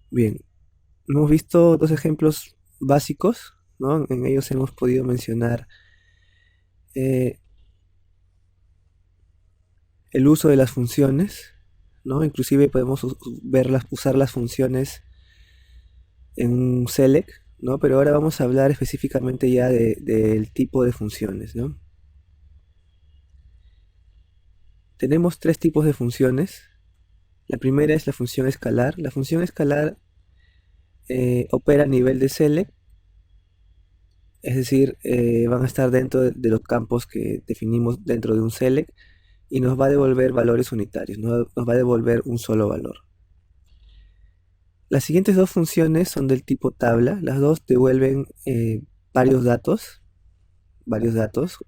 Bien, hemos visto dos ejemplos básicos, ¿no? En ellos hemos podido mencionar eh, el uso de las funciones, ¿no? Inclusive podemos usar las funciones en un select, ¿no? Pero ahora vamos a hablar específicamente ya del tipo de funciones, ¿no? Tenemos tres tipos de funciones. La primera es la función escalar. La función escalar opera a nivel de select, es decir, van a estar dentro de los campos que definimos dentro de un select y nos va a devolver valores unitarios, nos va a devolver un solo valor. Las siguientes dos funciones son del tipo tabla, las dos devuelven varios datos, varios datos.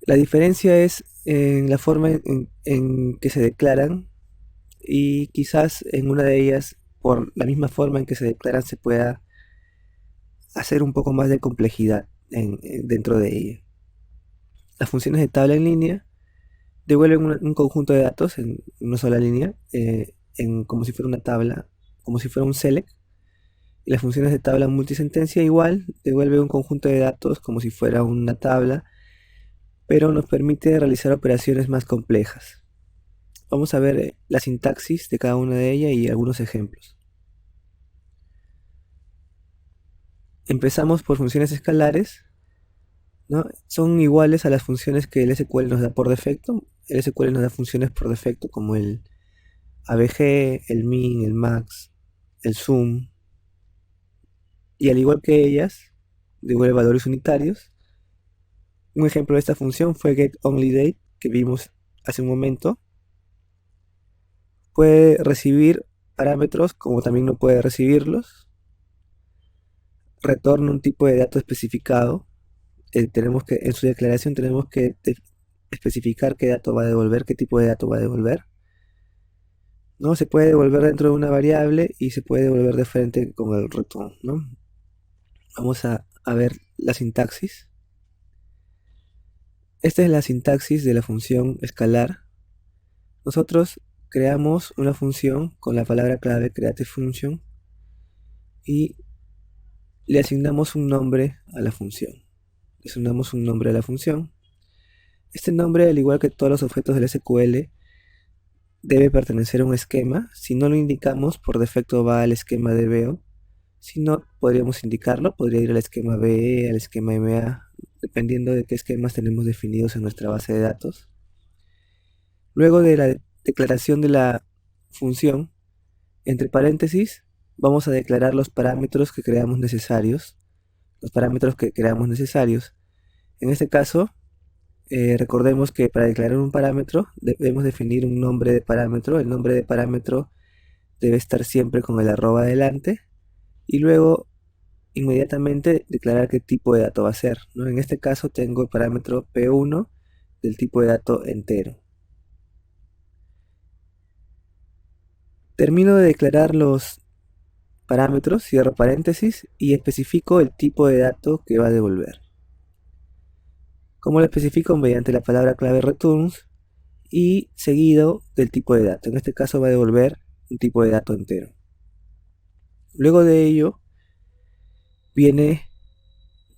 La diferencia es en la forma en que se declaran y quizás en una de ellas, por la misma forma en que se declaran, se pueda hacer un poco más de complejidad dentro de ella. Las funciones de tabla en línea devuelven un conjunto de datos en una sola línea, como si fuera una tabla, como si fuera un select. Y las funciones de tabla multisentencia igual devuelve un conjunto de datos como si fuera una tabla, pero nos permite realizar operaciones más complejas. Vamos a ver la sintaxis de cada una de ellas y algunos ejemplos. Empezamos por funciones escalares, ¿no? Son iguales a las funciones que el SQL nos da por defecto. El SQL nos da funciones por defecto como el ABG, el min, el max, el sum, y al igual que ellas, devuelve valores unitarios. Un ejemplo de esta función fue getOnlyDate, que vimos hace un momento. Puede recibir parámetros como también no puede recibirlos. Retorna un tipo de dato especificado. En su declaración tenemos que especificar qué dato va a devolver, qué tipo de dato va a devolver. ¿No? Se puede devolver dentro de una variable y se puede devolver de frente con el return, ¿no? Vamos a ver la sintaxis. Esta es la sintaxis de la función escalar. Nosotros creamos una función con la palabra clave createFunction y le asignamos un nombre a la función. Le asignamos un nombre a la función. Este nombre, al igual que todos los objetos del SQL, debe pertenecer a un esquema. Si no lo indicamos, por defecto va al esquema de DBO. Si no, podríamos indicarlo, podría ir al esquema BE, al esquema MA, dependiendo de qué esquemas tenemos definidos en nuestra base de datos. Luego de la declaración de la función, entre paréntesis, vamos a declarar los parámetros que creamos necesarios. Los parámetros que creamos necesarios. En este caso, recordemos que para declarar un parámetro debemos definir un nombre de parámetro. El nombre de parámetro debe estar siempre con el arroba adelante y luego inmediatamente declarar qué tipo de dato va a ser, ¿no? En este caso tengo el parámetro P1 del tipo de dato entero. Termino de declarar los parámetros, cierro paréntesis y especifico el tipo de dato que va a devolver. ¿Cómo lo especifico? Mediante la palabra clave returns y seguido del tipo de dato. En este caso va a devolver un tipo de dato entero. Luego de ello viene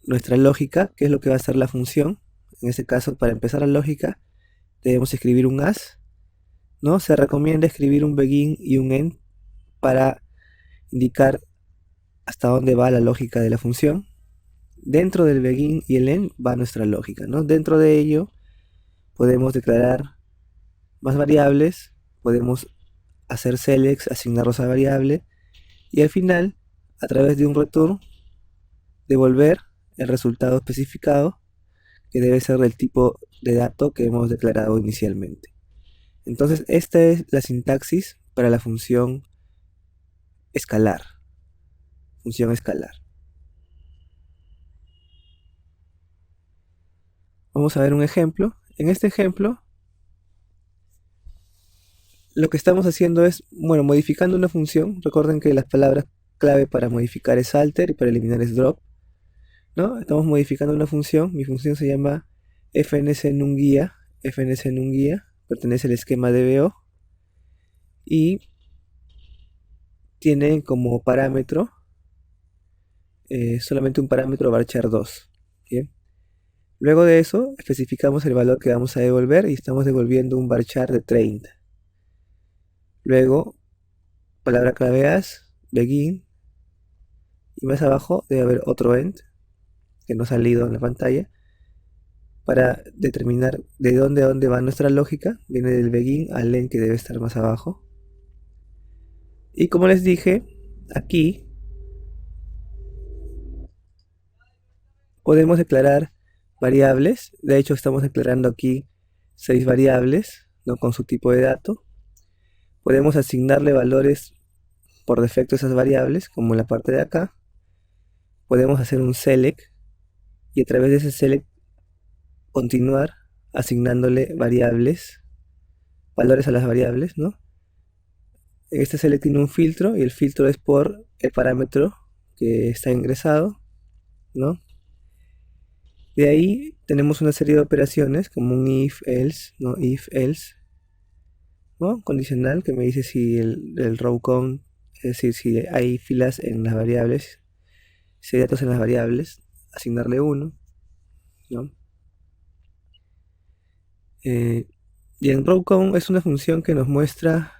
nuestra lógica, que es lo que va a hacer la función. En este caso, para empezar la lógica, debemos escribir un as, ¿no? Se recomienda escribir un begin y un end para indicar hasta dónde va la lógica de la función. Dentro del begin y el end va nuestra lógica, ¿no? Dentro de ello podemos declarar más variables, podemos hacer selects, asignarlos a variable y al final, a través de un return, devolver el resultado especificado que debe ser del tipo de dato que hemos declarado inicialmente. Entonces, esta es la sintaxis para la función escalar. Función escalar. Vamos a ver un ejemplo. En este ejemplo, lo que estamos haciendo es, bueno, modificando una función. Recuerden que las palabras clave para modificar es alter y para eliminar es drop, ¿no? Estamos modificando una función. Mi función se llama fnsNumGuía. fnsNumGuía pertenece al esquema DBO y tiene como parámetro solamente un parámetro varchar2. ¿Bien? Luego de eso, especificamos el valor que vamos a devolver y estamos devolviendo un varchar de 30. Luego, palabra clave as, begin, y más abajo debe haber otro end que no ha salido en la pantalla para determinar de dónde a dónde va nuestra lógica. Viene del begin al end que debe estar más abajo. Y como les dije, aquí podemos declarar variables. De hecho, estamos declarando aquí 6 variables, ¿no? Con su tipo de dato. Podemos asignarle valores por defecto a esas variables, como en la parte de acá. Podemos hacer un select y a través de ese select continuar asignándole valores a las variables, ¿no? Este select tiene un filtro y el filtro es por el parámetro que está ingresado, ¿no? De ahí tenemos una serie de operaciones como un if, else, ¿no? If, else, ¿no? Condicional que me dice si el row count, es decir, si hay filas en las variables, si hay datos en las variables, asignarle 1, ¿no? Y en row count es una función que nos muestra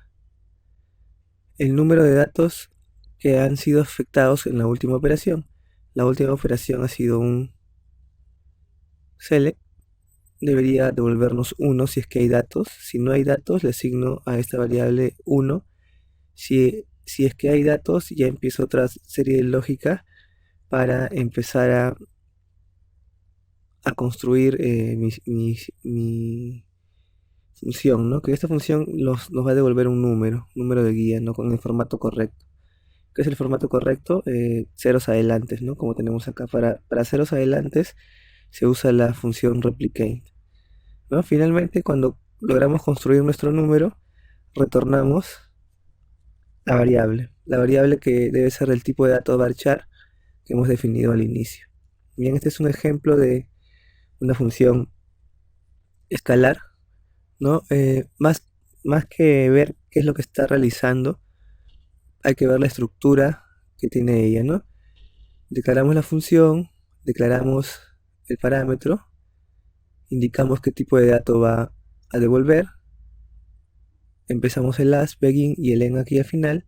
el número de datos que han sido afectados en la última operación. La última operación ha sido un select, debería devolvernos 1 si es que hay datos. Si no hay datos, le asigno a esta variable 1. Si es que hay datos, ya empiezo otra serie de lógica para empezar a construir mi función, ¿no? Que esta función nos va a devolver un número de guía, ¿no? Con el formato correcto. ¿Qué es el formato correcto? Ceros adelantes, ¿no? Como tenemos acá. Para ceros adelantes se usa la función replicate, ¿no? Finalmente, cuando logramos construir nuestro número, retornamos la variable que debe ser del tipo de dato varchar que hemos definido al inicio. Bien, este es un ejemplo de una función escalar, ¿no? Más que ver qué es lo que está realizando, hay que ver la estructura que tiene ella, ¿no? Declaramos la función, declaramos el parámetro, indicamos qué tipo de dato va a devolver, empezamos el as, begin y el end aquí al final,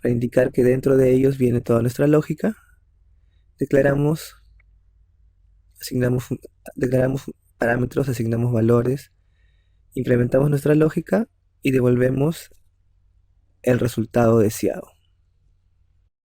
para indicar que dentro de ellos viene toda nuestra lógica. Declaramos, declaramos parámetros, asignamos valores, implementamos nuestra lógica y devolvemos el resultado deseado.